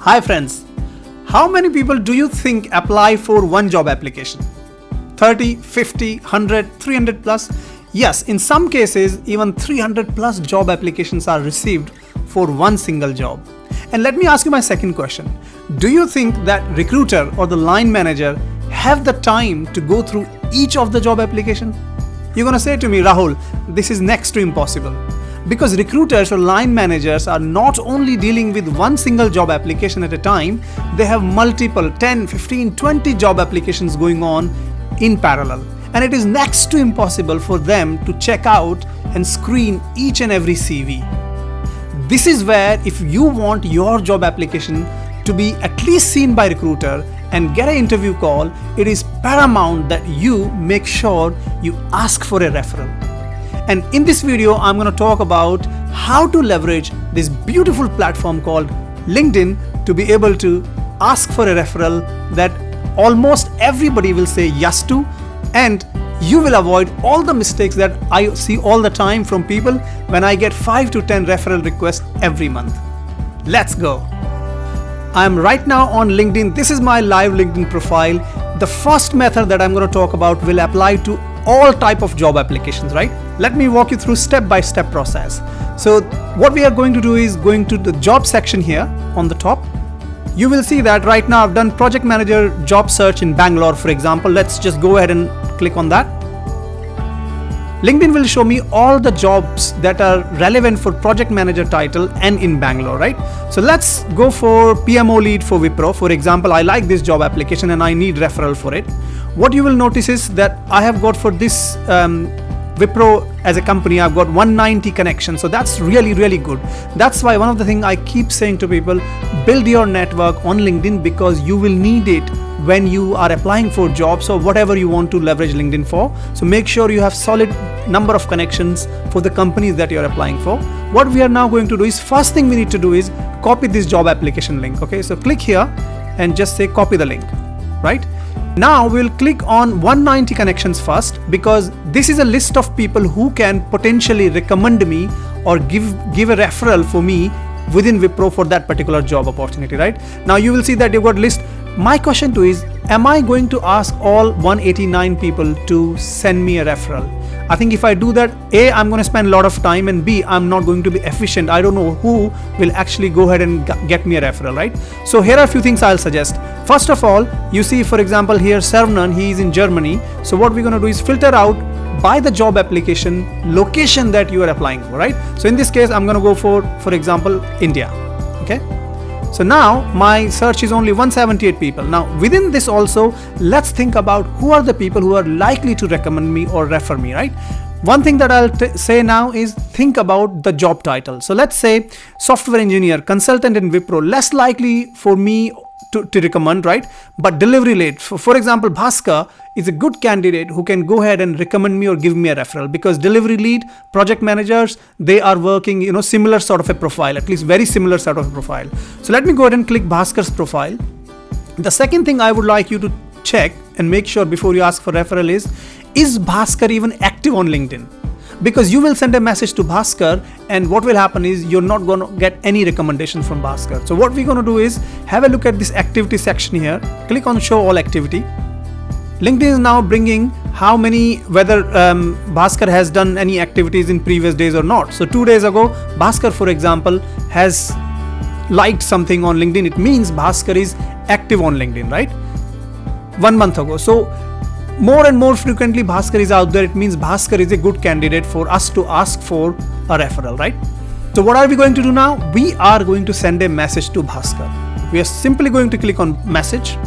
Hi friends, how many people do you think apply for one job application? 30, 50, 100, 300 plus? Yes, in some cases even 300 plus job applications are received for one single job. And let me ask you my second question. Do you think that recruiter or the line manager have the time to go through each of the job application? You're gonna say to me, Rahul, this is next to impossible. Because recruiters or line managers are not only dealing with one single job application at a time, they have multiple 10, 15, 20 job applications going on in parallel. And it is next to impossible for them to check out and screen each and every CV. This is where if you want your job application to be at least seen by recruiter and get an interview call, it is paramount that you make sure you ask for a referral. And in this video, I'm going to talk about how to leverage this beautiful platform called LinkedIn to be able to ask for a referral that almost everybody will say yes to, and you will avoid all the mistakes that I see all the time from people when I get 5 to 10 referral requests every month. Let's go. I'm right now on LinkedIn. This is my live LinkedIn profile. The first method that I'm going to talk about will apply to all type of job applications, right? Let me walk you through step-by-step process. So what we are going to do is going to the job section here on the top. You will see that right now I've done project manager job search in Bangalore, for example. Let's just go ahead and click on that. LinkedIn will show me all the jobs that are relevant for project manager title and in Bangalore, right? So let's go for PMO lead for Wipro. For example, I like this job application and I need referral for it. What you will notice is that I have got for this Wipro as a company, I've got 190 connections. So that's really, really good. That's why one of the things I keep saying to people, build your network on LinkedIn because you will need it when you are applying for jobs or whatever you want to leverage LinkedIn for. So make sure you have solid number of connections for the companies that you're applying for. What we are now going to do is, first thing we need to do is copy this job application link. Okay, so click here and just say copy the link, right? Now we'll click on 190 connections first because this is a list of people who can potentially recommend me or give a referral for me within Wipro for that particular job opportunity, right? Now you will see that you've got list. My question to is, am I going to ask all 189 people to send me a referral? I think if I do that, A, I'm going to spend a lot of time, and B, I'm not going to be efficient. I don't know who will actually go ahead and get me a referral, right? So here are a few things I'll suggest. First of all, you see, for example, here Sarvnan, he is in Germany. So what we're going to do is filter out by the job application location that you are applying for, right? So in this case, I'm going to go for example, India. Okay. So now my search is only 178 people. Now within this also, let's think about who are the people who are likely to recommend me or refer me, right? One thing that I'll say now is think about the job title. So let's say software engineer, consultant in Wipro, less likely for me to recommend, right? But delivery lead, for example, Bhaskar is a good candidate who can go ahead and recommend me or give me a referral, because delivery lead, project managers, they are working, similar sort of a profile, at least very similar sort of a profile. So let me go ahead and click Bhaskar's profile. The second thing I would like you to check and make sure before you ask for referral is Bhaskar even active on LinkedIn? Because you will send a message to Bhaskar and what will happen is you're not going to get any recommendation from Bhaskar. So what we're going to do is have a look at this activity section here. Click on show all activity. LinkedIn is now bringing how many, whether Bhaskar has done any activities in previous days or not. So 2 days ago, Bhaskar, for example, has liked something on LinkedIn. It means Bhaskar is active on LinkedIn, right? 1 month ago. So more and more frequently Bhaskar is out there. It means Bhaskar is a good candidate for us to ask for a referral, right? So what are we going to do now? We are going to send a message to Bhaskar. We are simply going to click on message.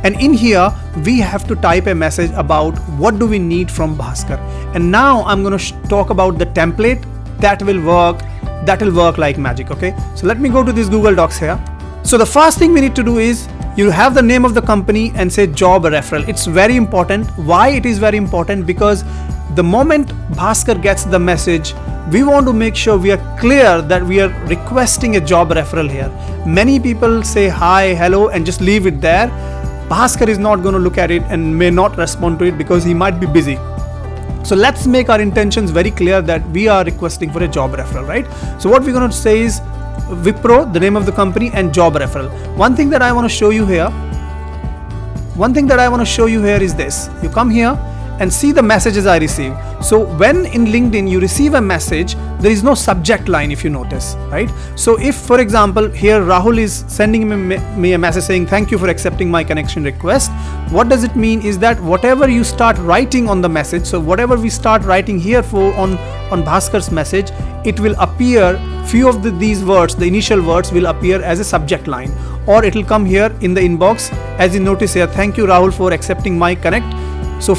And in here, we have to type a message about what do we need from Bhaskar. And now I'm going to talk about the template that will work like magic, okay? So let me go to this Google Docs here. So the first thing we need to do is you have the name of the company and say job referral. It's very important. Why it is very important? Because the moment Bhaskar gets the message, we want to make sure we are clear that we are requesting a job referral here. Many people say hi, hello, and just leave it there. Bhaskar is not going to look at it and may not respond to it because he might be busy. So let's make our intentions very clear that we are requesting for a job referral, right? So what we're going to say is Wipro, the name of the company, and job referral. One thing that I want to show you here is this. You come here and see the messages I receive. So when in LinkedIn you receive a message, there is no subject line, if you notice, right? So if, for example, here Rahul is sending me a message saying thank you for accepting my connection request, what does it mean is that whatever you start writing on the message, so whatever we start writing here on Bhaskar's message, it will appear, few of these words, the initial words will appear as a subject line, or it will come here in the inbox, as you notice here, thank you Rahul for accepting my connect. So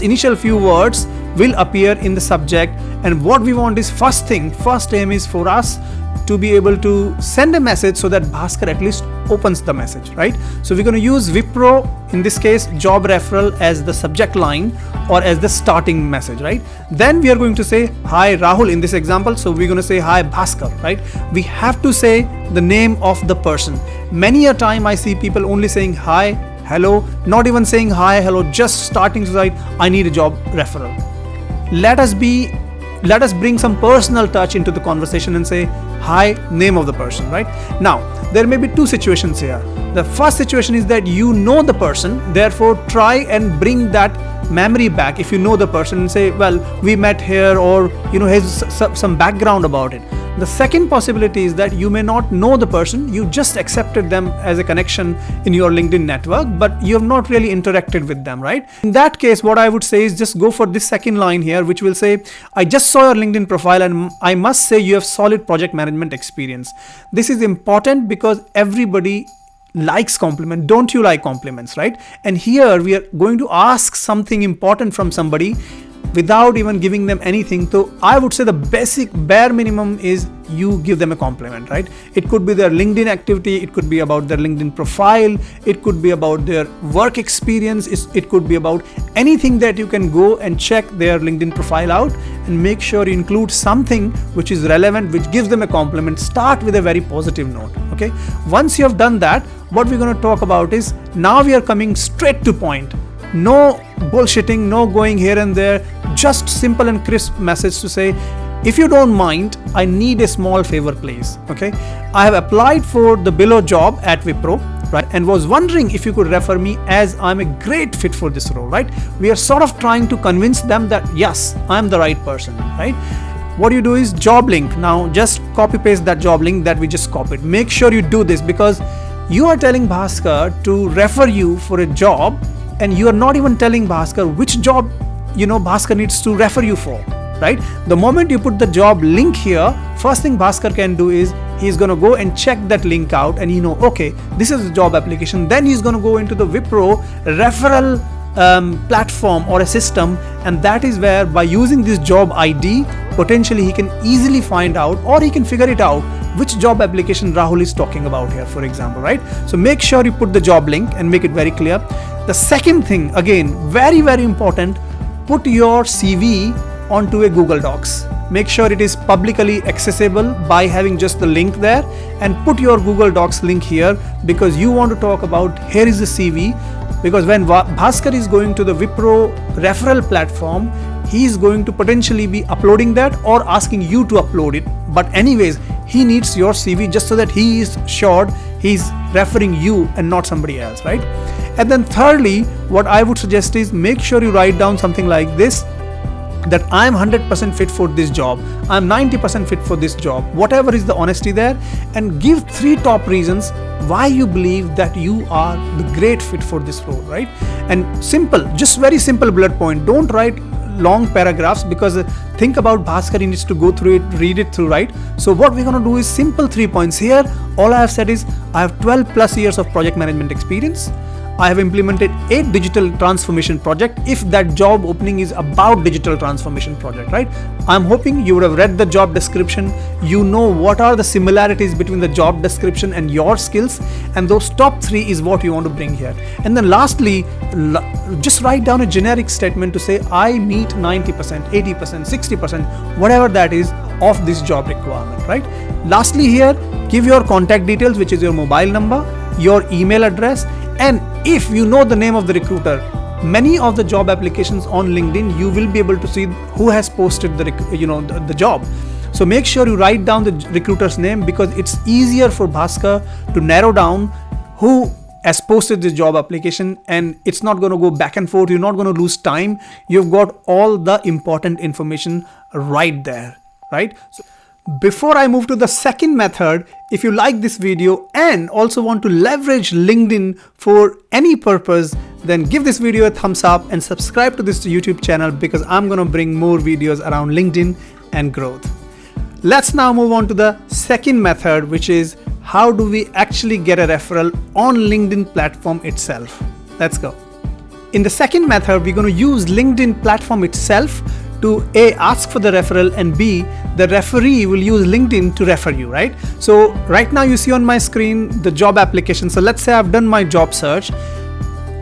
initial few words will appear in the subject, and what we want is first aim is for us to be able to send a message so that Bhaskar at least opens the message, right? So we're going to use Wipro, in this case job referral, as the subject line or as the starting message, right? Then we are going to say hi Rahul in this example, so we're going to say hi Bhaskar, right? We have to say the name of the person. Many a time I see people only saying hi, hello, not even saying hi, hello, just starting to write I need a job referral. Let us bring some personal touch into the conversation and say hi, name of the person, right? Now there may be two situations here. The first situation is that you know the person, therefore try and bring that memory back. If you know the person, and say, well, we met here, or has some background about it. The second possibility is that you may not know the person, you just accepted them as a connection in your LinkedIn network, but you have not really interacted with them, right? In that case, what I would say is just go for this second line here, which will say, I just saw your LinkedIn profile and I must say you have solid project management experience. This is important because everybody likes compliment. Don't you like compliments, right? And here we are going to ask something important from somebody without even giving them anything. So I would say the basic bare minimum is you give them a compliment, right? It could be their LinkedIn activity, it could be about their LinkedIn profile, it could be about their work experience, it could be about anything that you can go and check their LinkedIn profile out and make sure you include something which is relevant, which gives them a compliment. Start with a very positive note, okay? Once you have done that, what we're going to talk about is, now we are coming straight to point. No bullshitting, no going here and there, just simple and crisp message to say, if you don't mind, I need a small favor please, okay? I have applied for the below job at Wipro, right, and was wondering if you could refer me, as I'm a great fit for this role, right? We are sort of trying to convince them that yes, I'm the right person, right? What you do is job link. Now just copy paste that job link that we just copied. Make sure you do this because you are telling Bhaskar to refer you for a job, and you are not even telling Bhaskar which job Bhaskar needs to refer you for, right? The moment you put the job link here, first thing Bhaskar can do is he's going to go and check that link out, and okay, this is the job application. Then he's going to go into the Wipro referral platform or a system, and that is where, by using this job ID, potentially he can easily find out, or he can figure it out, which job application Rahul is talking about here, for example, right? So make sure you put the job link and make it very clear. The second thing, again, very, very important, put your CV onto a Google Docs. Make sure it is publicly accessible by having just the link there, and put your Google Docs link here, because you want to talk about, here is the CV, because when Bhaskar is going to the Wipro referral platform, he is going to potentially be uploading that or asking you to upload it. But anyways, he needs your CV just so that he is sure he's referring you and not somebody else, right? And then thirdly, what I would suggest is make sure you write down something like this, that I'm 100% fit for this job, I'm 90% fit for this job, whatever is the honesty there, and give 3 top reasons why you believe that you are the great fit for this role, right? And simple, just very simple bullet point. Don't write long paragraphs, because think about Bhaskar, he needs to go through it, read it through, right? So what we're going to do is simple 3 points here. All I have said is I have 12 plus years of project management experience. I have implemented 8 digital transformation project, if that job opening is about digital transformation project, right? I'm hoping you would have read the job description. You know what are the similarities between the job description and your skills, and those top 3 is what you want to bring here. And then lastly, just write down a generic statement to say I meet 90%, 80%, 60%, whatever that is of this job requirement, right? Lastly here, give your contact details, which is your mobile number, your email address, and if you know the name of the recruiter, many of the job applications on LinkedIn, you will be able to see who has posted the job. So make sure you write down the recruiter's name, because it's easier for Bhaskar to narrow down who has posted this job application, and it's not going to go back and forth. You're not going to lose time. You've got all the important information right there, right? So before I move to the second method, if you like this video and also want to leverage LinkedIn for any purpose, then give this video a thumbs up and subscribe to this YouTube channel, because I'm going to bring more videos around LinkedIn and growth. Let's now move on to the second method, which is how do we actually get a referral on LinkedIn platform itself. Let's go. In the second method, we're going to use LinkedIn platform itself to A, ask for the referral, and B, the referee will use LinkedIn to refer you, right? So right now you see on my screen the job application. So let's say I've done my job search.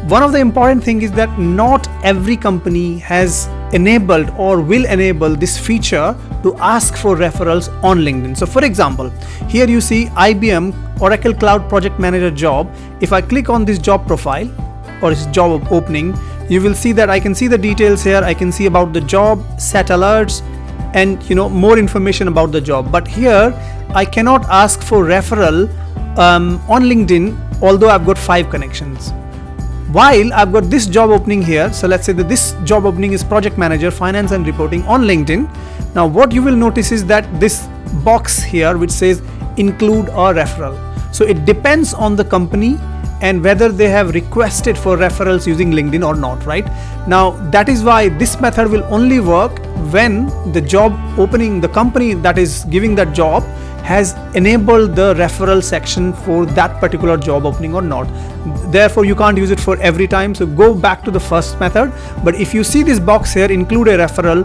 One of the important things is that not every company has enabled or will enable this feature to ask for referrals on LinkedIn. So for example, here you see IBM Oracle Cloud Project Manager job. If I click on this job profile or this job opening, you will see that I can see the details here. I can see about the job, set alerts, and more information about the job. But here I cannot ask for referral on LinkedIn, although I've got 5 connections. While I've got this job opening here, so let's say that this job opening is Project Manager, Finance and Reporting on LinkedIn. Now what you will notice is that this box here which says include a referral. So it depends on the company and whether they have requested for referrals using LinkedIn or not, right? Now that is why this method will only work when the job opening, the company that is giving that job has enabled the referral section for that particular job opening or not. Therefore you can't use it for every time. So go back to the first method. But if you see this box here, include a referral,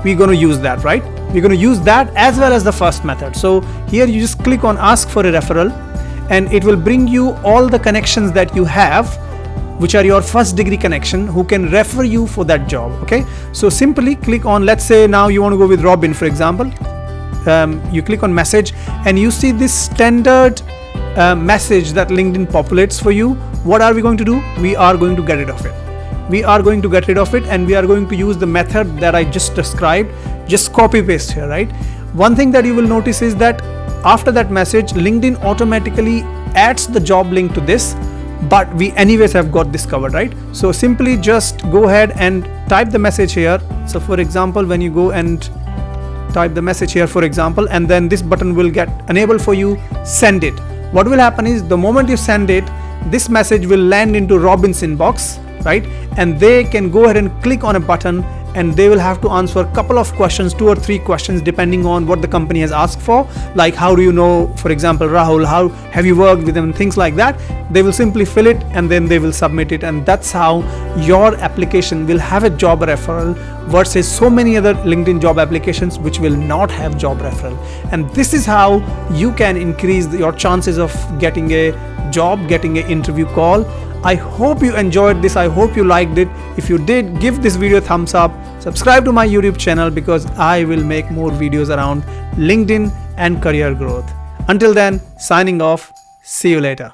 we're going to use that, right? We're going to use that as well as the first method. So here you just click on ask for a referral, and it will bring you all the connections that you have, which are your first degree connection, who can refer you for that job. Okay, so simply click on, let's say now you want to go with Robin, for example. You click on message and you see this standard message that LinkedIn populates for you. What are we going to do? We are going to get rid of it. We are going to get rid of it, and we are going to use the method that I just described. Just copy paste here, right? One thing that you will notice is that after that message, LinkedIn automatically adds the job link to this, but we anyways have got this covered, right? So simply just go ahead and type the message here. So for example, when you go and type the message here, for example, and then this button will get enabled for you, send it. What will happen is the moment you send it, this message will land into Robin's inbox, right? And they can go ahead and click on a button, and they will have to answer a couple of questions, 2 or 3 questions, depending on what the company has asked for. Like, how do you know, for example, Rahul, how have you worked with them, things like that. They will simply fill it and then they will submit it, and that's how your application will have a job referral versus so many other LinkedIn job applications which will not have job referral. And this is how you can increase your chances of getting a job, getting an interview call. I hope you enjoyed this. I hope you liked it. If you did, give this video a thumbs up. Subscribe to my YouTube channel, because I will make more videos around LinkedIn and career growth. Until then, signing off. See you later.